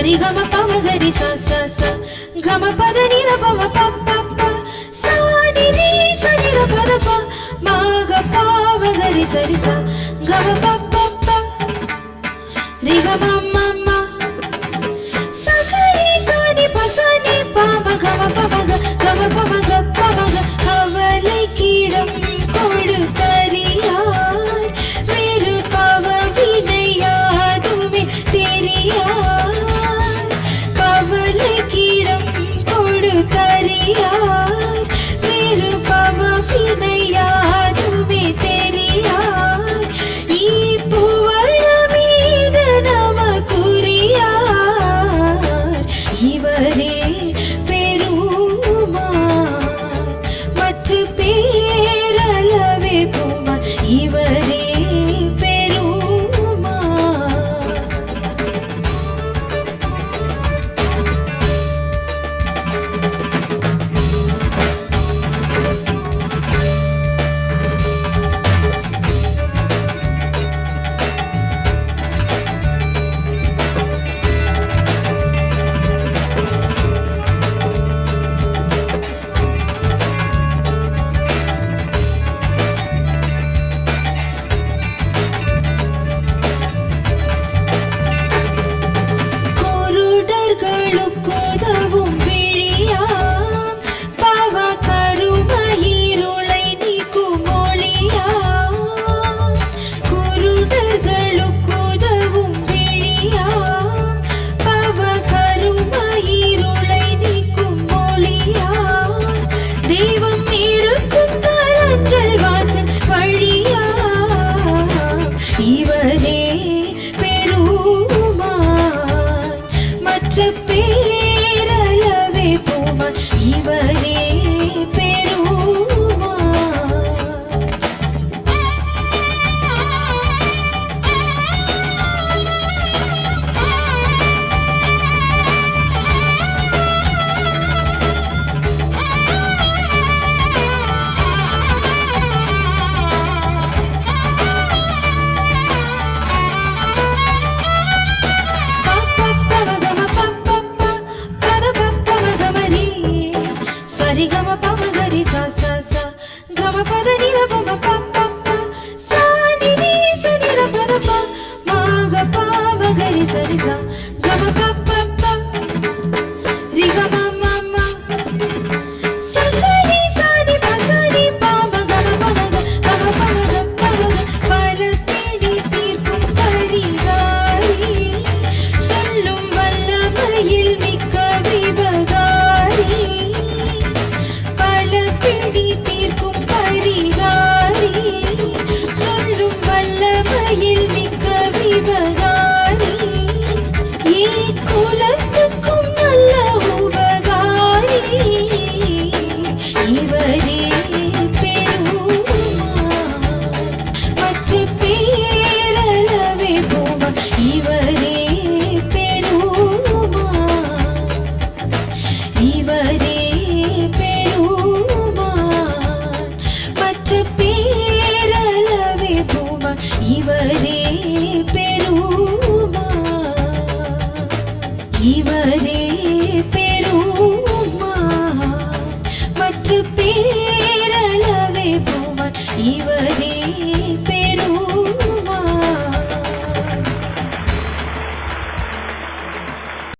சரி கம பமகரி ச ச ச கம பத நிர பம ப ப ப சா நி நீ ச நிர பத ப மாக பமகரி சரி ச கம ப ப ப ரி கம ம ம ச கரி ச நி ப ச நி ப ம கம ப ம க கம ப ம க ப ம க கவலை கீடம் கொடு தரியார் வேறு பவ வினையாதுமே தெரியார் கவலை கீடம் கொடு தரியார் வேறு பவ வினையாதுமே தெரியார் இப்புவழ மீது நமக்குரியார் இவரே பெருமான் மற்ற பேரளவே புமான் இவரே குருடர்களுக்குதவும் விழியாம் பவ கருமயிருளை நீக்கும் ஒளியாம் குருடர்களுக்குதவும் விழியாம் பவ கருமயிருளை நீக்கும் ஒளியாம் தெய்வம் இருக்கும் தலஞ்சல் வாசல் வழியாம் இவரே பெருமான் மற்ற பேரளவே புமான் இவரே சரி கம பமகரி ச ச ச கம பத நிர பம ப ப ப சா நி நீ ச நிர பத ப மாக பமகரி சரி ச கம ப ப ப ரி கம ம ம ச கரி ச நி ப ச நி ப ம கம ப ம க கம ப ம க ப ம க பல தேடி தீர்க்கும் பரிகாரி சொல்லும் வல்லமையில் மிக்க விபகாரி பிடி தீர்க்கும் பரிகாரி சொல்லும் வல்லமையில் மிக்க விபகாரி ஏ குலத்துக்கும் நல்ல உபகாரி இவரே பெருமான் மற்ற பேரளவே புமான் இவரே பெருமான் இவரே